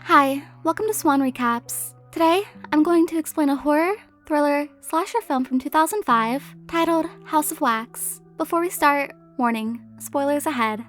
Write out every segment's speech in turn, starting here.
Hi, welcome to Swan Recaps. Today, I'm going to explain a horror, thriller, slasher film from 2005 titled House of Wax. Before we start, warning, spoilers ahead.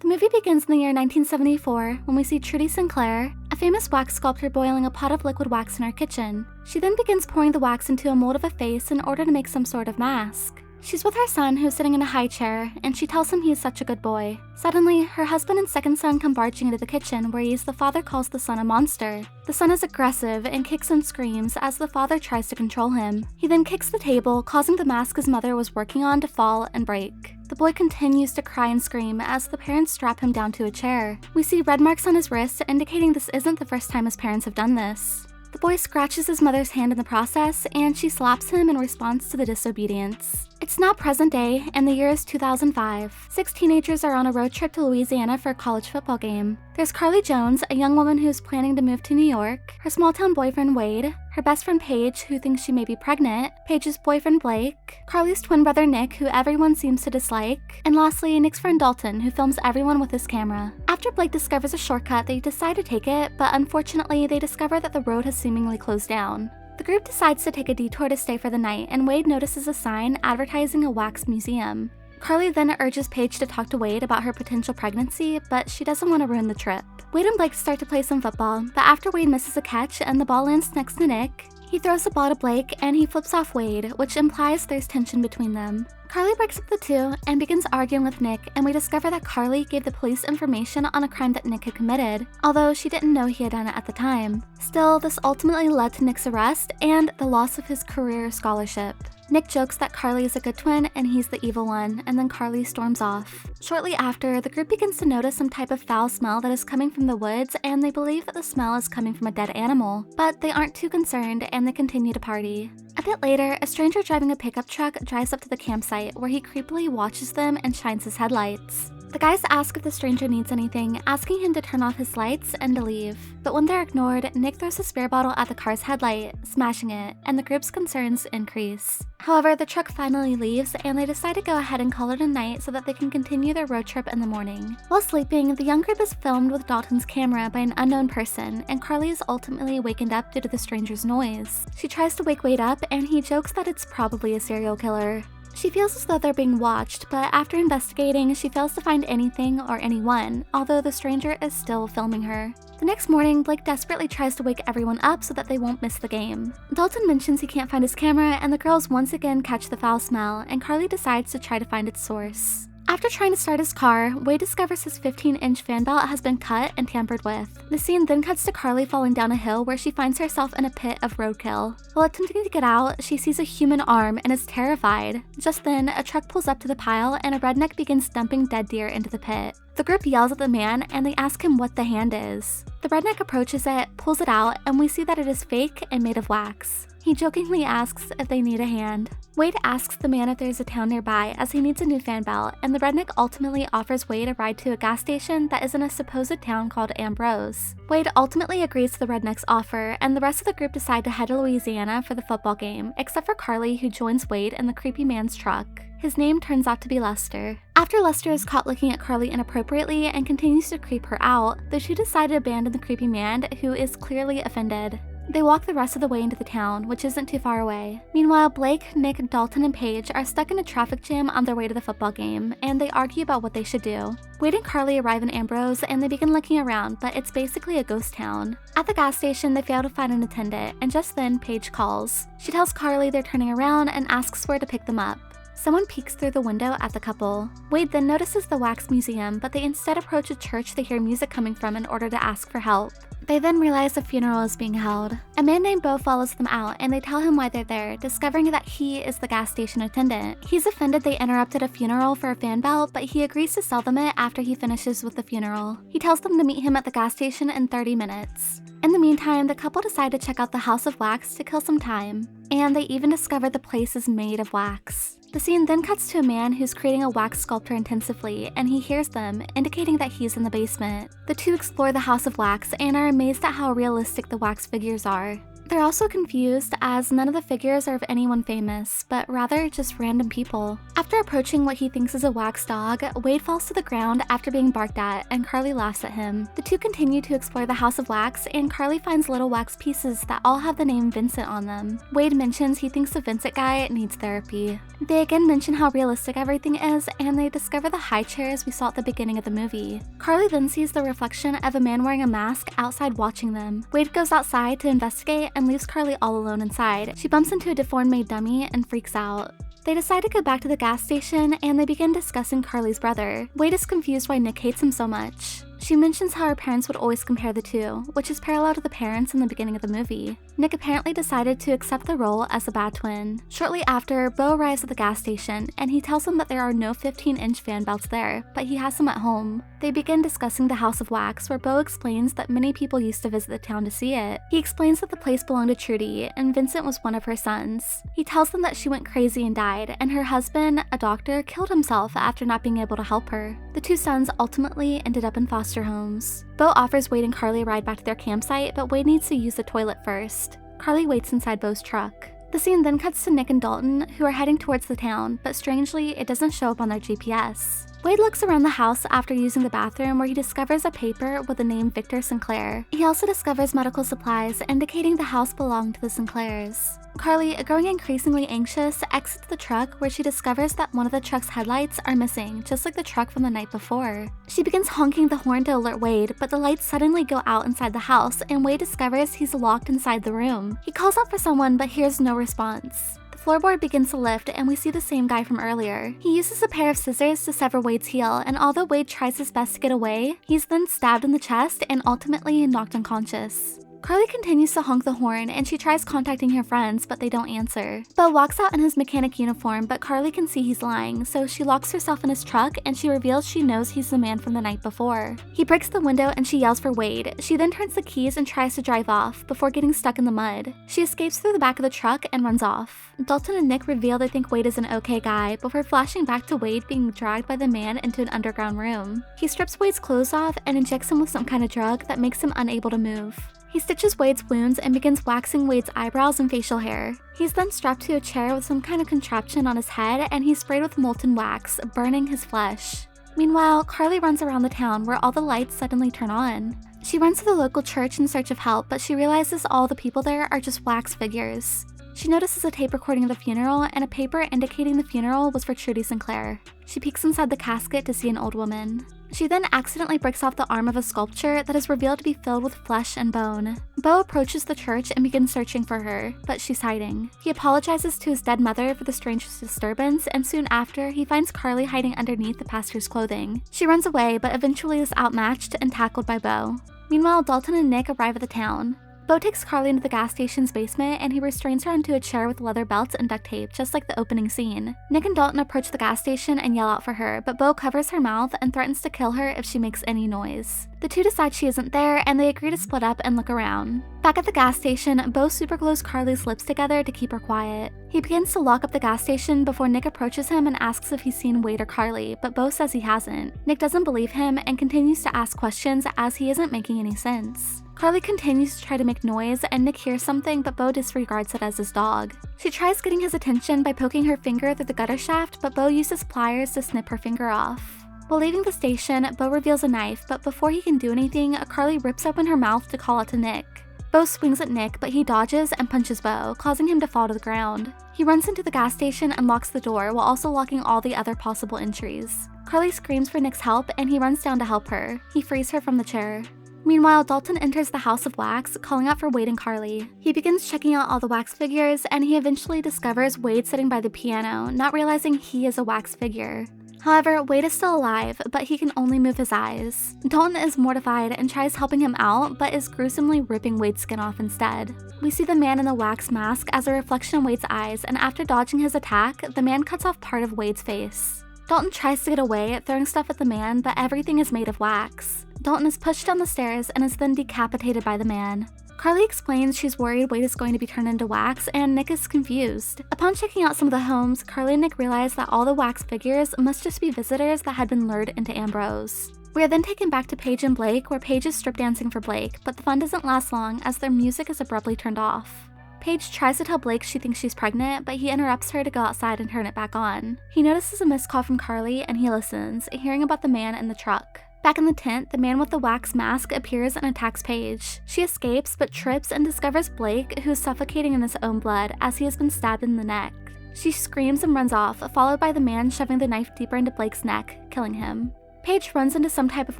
The movie begins in the year 1974 when we see Trudy Sinclair, a famous wax sculptor, boiling a pot of liquid wax in her kitchen. She then begins pouring the wax into a mold of a face in order to make some sort of mask. She's with her son, who's sitting in a high chair, and she tells him he is such a good boy. Suddenly, her husband and second son come barging into the kitchen, where the father calls the son a monster. The son is aggressive and kicks and screams as the father tries to control him. He then kicks the table, causing the mask his mother was working on to fall and break. The boy continues to cry and scream as the parents strap him down to a chair. We see red marks on his wrist, indicating this isn't the first time his parents have done this. The boy scratches his mother's hand in the process, and she slaps him in response to the disobedience. It's now present day, and the year is 2005. 6 teenagers are on a road trip to Louisiana for a college football game. There's Carly Jones, a young woman who's planning to move to New York, her small-town boyfriend Wade, her best friend Paige, who thinks she may be pregnant, Paige's boyfriend Blake, Carly's twin brother Nick, who everyone seems to dislike, and lastly, Nick's friend Dalton, who films everyone with his camera. After Blake discovers a shortcut, they decide to take it, but unfortunately, they discover that the road has seemingly closed down. The group decides to take a detour to stay for the night, and Wade notices a sign advertising a wax museum. Carly then urges Paige to talk to Wade about her potential pregnancy, but she doesn't want to ruin the trip. Wade and Blake start to play some football, but after Wade misses a catch and the ball lands next to Nick, he throws the ball to Blake and he flips off Wade, which implies there's tension between them. Carly breaks up the two and begins arguing with Nick, and we discover that Carly gave the police information on a crime that Nick had committed, although she didn't know he had done it at the time. Still, this ultimately led to Nick's arrest and the loss of his career scholarship. Nick jokes that Carly is a good twin and he's the evil one, and then Carly storms off. Shortly after, the group begins to notice some type of foul smell that is coming from the woods, and they believe that the smell is coming from a dead animal, but they aren't too concerned and they continue to party. A bit later, a stranger driving a pickup truck drives up to the campsite where he creepily watches them and shines his headlights. The guys ask if the stranger needs anything, asking him to turn off his lights and to leave. But when they're ignored, Nick throws a spare bottle at the car's headlight, smashing it, and the group's concerns increase. However, the truck finally leaves, and they decide to go ahead and call it a night so that they can continue their road trip in the morning. While sleeping, the young group is filmed with Dalton's camera by an unknown person, and Carly is ultimately wakened up due to the stranger's noise. She tries to wake Wade up, and he jokes that it's probably a serial killer. She feels as though they're being watched, but after investigating, she fails to find anything or anyone, although the stranger is still filming her. The next morning, Blake desperately tries to wake everyone up so that they won't miss the game. Dalton mentions he can't find his camera, and the girls once again catch the foul smell, and Carly decides to try to find its source. After trying to start his car, Wade discovers his 15-inch fan belt has been cut and tampered with. The scene then cuts to Carly falling down a hill where she finds herself in a pit of roadkill. While attempting to get out, she sees a human arm and is terrified. Just then, a truck pulls up to the pile and a redneck begins dumping dead deer into the pit. The group yells at the man and they ask him what the hand is. The redneck approaches it, pulls it out, and we see that it is fake and made of wax. He jokingly asks if they need a hand. Wade asks the man if there's a town nearby as he needs a new fan belt, and the redneck ultimately offers Wade a ride to a gas station that is in a supposed town called Ambrose. Wade ultimately agrees to the redneck's offer, and the rest of the group decide to head to Louisiana for the football game, except for Carly, who joins Wade in the creepy man's truck. His name turns out to be Lester. After Lester is caught looking at Carly inappropriately and continues to creep her out, the two decide to abandon the creepy man, who is clearly offended. They walk the rest of the way into the town, which isn't too far away. Meanwhile, Blake, Nick, Dalton, and Paige are stuck in a traffic jam on their way to the football game, and they argue about what they should do. Wade and Carly arrive in Ambrose, and they begin looking around, but it's basically a ghost town. At the gas station, they fail to find an attendant, and just then, Paige calls. She tells Carly they're turning around and asks for her to pick them up. Someone peeks through the window at the couple. Wade then notices the wax museum, but they instead approach a church they hear music coming from in order to ask for help. They then realize a funeral is being held. A man named Bo follows them out, and they tell him why they're there, discovering that he is the gas station attendant. He's offended they interrupted a funeral for a fan belt, but he agrees to sell them it after he finishes with the funeral. He tells them to meet him at the gas station in 30 minutes. In the meantime, the couple decide to check out the House of Wax to kill some time, and they even discover the place is made of wax. The scene then cuts to a man who's creating a wax sculpture intensively, and he hears them, indicating that he's in the basement. The two explore the House of Wax and are amazed at how realistic the wax figures are. They're also confused as none of the figures are of anyone famous, but rather just random people. After approaching what he thinks is a wax dog, Wade falls to the ground after being barked at, and Carly laughs at him. The two continue to explore the House of Wax, and Carly finds little wax pieces that all have the name Vincent on them. Wade mentions he thinks the Vincent guy needs therapy. They again mention how realistic everything is, and they discover the high chairs we saw at the beginning of the movie. Carly then sees the reflection of a man wearing a mask outside watching them. Wade goes outside to investigate and leaves Carly all alone inside. She bumps into a deformed maid dummy and freaks out. They decide to go back to the gas station and they begin discussing Carly's brother. Wade is confused why Nick hates him so much. She mentions how her parents would always compare the two, which is parallel to the parents in the beginning of the movie. Nick apparently decided to accept the role as a bad twin. Shortly after, Beau arrives at the gas station, and he tells them that there are no 15-inch fan belts there, but he has some at home. They begin discussing the House of Wax, where Beau explains that many people used to visit the town to see it. He explains that the place belonged to Trudy, and Vincent was one of her sons. He tells them that she went crazy and died, and her husband, a doctor, killed himself after not being able to help her. The two sons ultimately ended up in foster homes. Beau offers Wade and Carly a ride back to their campsite, but Wade needs to use the toilet first. Carly waits inside Beau's truck. The scene then cuts to Nick and Dalton, who are heading towards the town, but strangely, it doesn't show up on their GPS. Wade looks around the house after using the bathroom where he discovers a paper with the name Victor Sinclair. He also discovers medical supplies indicating the house belonged to the Sinclairs. Carly, growing increasingly anxious, exits the truck where she discovers that one of the truck's headlights are missing, just like the truck from the night before. She begins honking the horn to alert Wade, but the lights suddenly go out inside the house and Wade discovers he's locked inside the room. He calls out for someone but hears no response. The floorboard begins to lift and we see the same guy from earlier. He uses a pair of scissors to sever Wade's heel, and although Wade tries his best to get away, he's then stabbed in the chest and ultimately knocked unconscious. Carly continues to honk the horn and she tries contacting her friends, but they don't answer. Beau walks out in his mechanic uniform, but Carly can see he's lying, so she locks herself in his truck and she reveals she knows he's the man from the night before. He breaks the window and she yells for Wade. She then turns the keys and tries to drive off before getting stuck in the mud. She escapes through the back of the truck and runs off. Dalton and Nick reveal they think Wade is an okay guy before flashing back to Wade being dragged by the man into an underground room. He strips Wade's clothes off and injects him with some kind of drug that makes him unable to move. He stitches Wade's wounds and begins waxing Wade's eyebrows and facial hair. He's then strapped to a chair with some kind of contraption on his head and he's sprayed with molten wax, burning his flesh. Meanwhile, Carly runs around the town where all the lights suddenly turn on. She runs to the local church in search of help, but she realizes all the people there are just wax figures. She notices a tape recording of the funeral and a paper indicating the funeral was for Trudy Sinclair. She peeks inside the casket to see an old woman. She then accidentally breaks off the arm of a sculpture that is revealed to be filled with flesh and bone. Beau approaches the church and begins searching for her, but she's hiding. He apologizes to his dead mother for the strange disturbance, and soon after, he finds Carly hiding underneath the pastor's clothing. She runs away, but eventually is outmatched and tackled by Beau. Meanwhile, Dalton and Nick arrive at the town. Beau takes Carly into the gas station's basement and he restrains her onto a chair with leather belts and duct tape, just like the opening scene. Nick and Dalton approach the gas station and yell out for her, but Beau covers her mouth and threatens to kill her if she makes any noise. The two decide she isn't there and they agree to split up and look around. Back at the gas station, Beau superglues Carly's lips together to keep her quiet. He begins to lock up the gas station before Nick approaches him and asks if he's seen Wade or Carly, but Beau says he hasn't. Nick doesn't believe him and continues to ask questions as he isn't making any sense. Carly continues to try to make noise and Nick hears something, but Beau disregards it as his dog. She tries getting his attention by poking her finger through the gutter shaft, but Beau uses pliers to snip her finger off. While leaving the station, Beau reveals a knife, but before he can do anything, Carly rips open her mouth to call out to Nick. Beau swings at Nick, but he dodges and punches Beau, causing him to fall to the ground. He runs into the gas station and locks the door while also locking all the other possible entries. Carly screams for Nick's help and he runs down to help her. He frees her from the chair. Meanwhile, Dalton enters the House of Wax, calling out for Wade and Carly. He begins checking out all the wax figures, and he eventually discovers Wade sitting by the piano, not realizing he is a wax figure. However, Wade is still alive, but he can only move his eyes. Dalton is mortified and tries helping him out, but is gruesomely ripping Wade's skin off instead. We see the man in the wax mask as a reflection of Wade's eyes, and after dodging his attack, the man cuts off part of Wade's face. Dalton tries to get away, throwing stuff at the man, but everything is made of wax. Dalton is pushed down the stairs and is then decapitated by the man. Carly explains she's worried Wade is going to be turned into wax, and Nick is confused. Upon checking out some of the homes, Carly and Nick realize that all the wax figures must just be visitors that had been lured into Ambrose. We are then taken back to Paige and Blake, where Paige is strip dancing for Blake, but the fun doesn't last long as their music is abruptly turned off. Paige tries to tell Blake she thinks she's pregnant, but he interrupts her to go outside and turn it back on. He notices a missed call from Carly and he listens, hearing about the man in the truck. Back in the tent, the man with the wax mask appears and attacks Paige. She escapes but trips and discovers Blake, who is suffocating in his own blood as he has been stabbed in the neck. She screams and runs off, followed by the man shoving the knife deeper into Blake's neck, killing him. Paige runs into some type of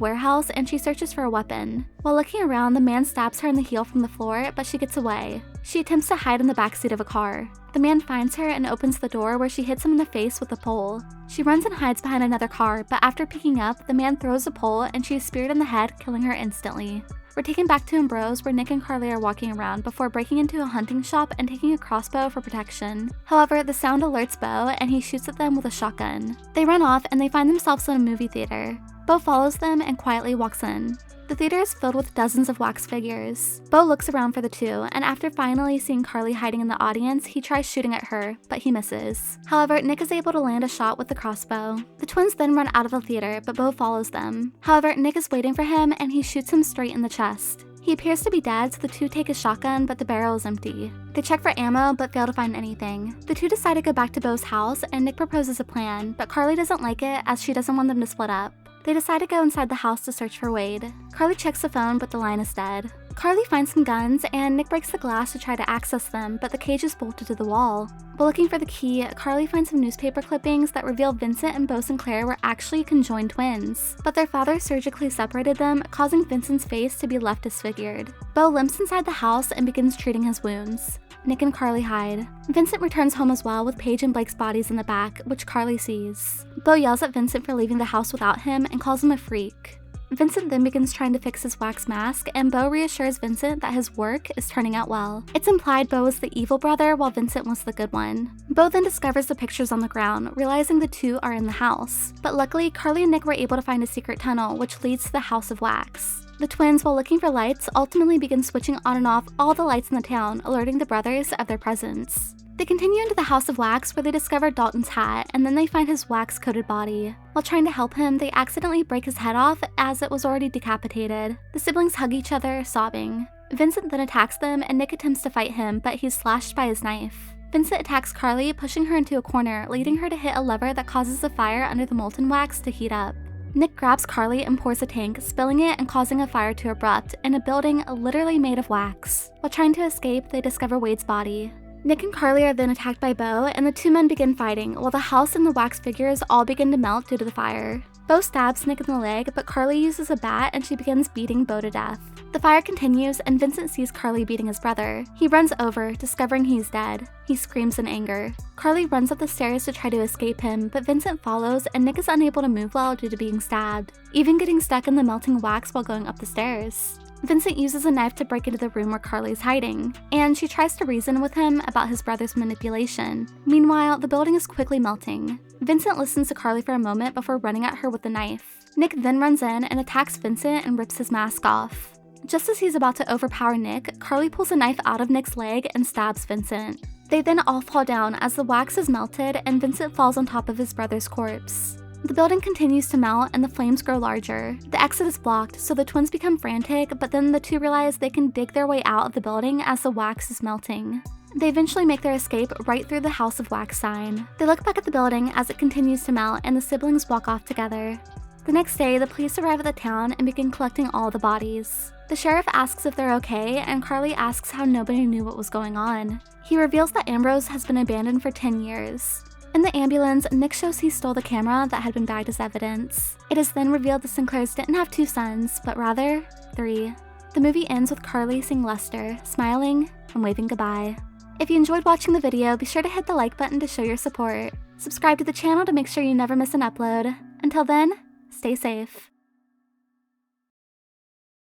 warehouse and she searches for a weapon. While looking around, the man stabs her in the heel from the floor, but she gets away. She attempts to hide in the backseat of a car. The man finds her and opens the door, where she hits him in the face with a pole. She runs and hides behind another car, but after picking up, the man throws a pole and she is speared in the head, killing her instantly. We're taken back to Ambrose, where Nick and Carly are walking around before breaking into a hunting shop and taking a crossbow for protection. However, the sound alerts Beau and he shoots at them with a shotgun. They run off and they find themselves in a movie theater. Beau follows them and quietly walks in. The theater is filled with dozens of wax figures. Beau looks around for the two, and after finally seeing Carly hiding in the audience, he tries shooting at her, but he misses. However, Nick is able to land a shot with the crossbow. The twins then run out of the theater, but Beau follows them. However, Nick is waiting for him, and he shoots him straight in the chest. He appears to be dead, so the two take his shotgun, but the barrel is empty. They check for ammo, but fail to find anything. The two decide to go back to Beau's house, and Nick proposes a plan, but Carly doesn't like it as she doesn't want them to split up. They decide to go inside the house to search for Wade. Carly checks the phone, but the line is dead. Carly finds some guns, and Nick breaks the glass to try to access them, but the cage is bolted to the wall. While looking for the key, Carly finds some newspaper clippings that reveal Vincent and Beau Sinclair were actually conjoined twins, but their father surgically separated them, causing Vincent's face to be left disfigured. Beau limps inside the house and begins treating his wounds. Nick and Carly hide. Vincent returns home as well, with Paige and Blake's bodies in the back, which Carly sees. Beau yells at Vincent for leaving the house without him and calls him a freak. Vincent then begins trying to fix his wax mask, and Beau reassures Vincent that his work is turning out well. It's implied Beau was the evil brother while Vincent was the good one. Beau then discovers the pictures on the ground, realizing the two are in the house. But luckily, Carly and Nick were able to find a secret tunnel, which leads to the House of Wax. The twins, while looking for lights, ultimately begin switching on and off all the lights in the town, alerting the brothers of their presence. They continue into the House of Wax, where they discover Dalton's hat, and then they find his wax-coated body. While trying to help him, they accidentally break his head off as it was already decapitated. The siblings hug each other, sobbing. Vincent then attacks them, and Nick attempts to fight him, but he's slashed by his knife. Vincent attacks Carly, pushing her into a corner, leading her to hit a lever that causes the fire under the molten wax to heat up. Nick grabs Carly and pours a tank, spilling it and causing a fire to erupt in a building literally made of wax. While trying to escape, they discover Wade's body. Nick and Carly are then attacked by Beau, and the two men begin fighting, while the house and the wax figures all begin to melt due to the fire. Beau stabs Nick in the leg, but Carly uses a bat and she begins beating Beau to death. The fire continues, and Vincent sees Carly beating his brother. He runs over, discovering he's dead. He screams in anger. Carly runs up the stairs to try to escape him, but Vincent follows, and Nick is unable to move well due to being stabbed, even getting stuck in the melting wax while going up the stairs. Vincent uses a knife to break into the room where Carly is hiding, and she tries to reason with him about his brother's manipulation. Meanwhile, the building is quickly melting. Vincent listens to Carly for a moment before running at her with the knife. Nick then runs in and attacks Vincent and rips his mask off. Just as he's about to overpower Nick, Carly pulls a knife out of Nick's leg and stabs Vincent. They then all fall down as the wax is melted and Vincent falls on top of his brother's corpse. The building continues to melt and the flames grow larger. The exit is blocked, so the twins become frantic, but then the two realize they can dig their way out of the building as the wax is melting. They eventually make their escape right through the House of Wax sign. They look back at the building as it continues to melt and the siblings walk off together. The next day, the police arrive at the town and begin collecting all the bodies. The sheriff asks if they're okay, and Carly asks how nobody knew what was going on. He reveals that Ambrose has been abandoned for 10 years. In the ambulance, Nick shows he stole the camera that had been bagged as evidence. It is then revealed the Sinclairs didn't have 2 sons, but rather 3. The movie ends with Carly seeing Lester, smiling and waving goodbye. If you enjoyed watching the video, be sure to hit the like button to show your support. Subscribe to the channel to make sure you never miss an upload. Until then, stay safe.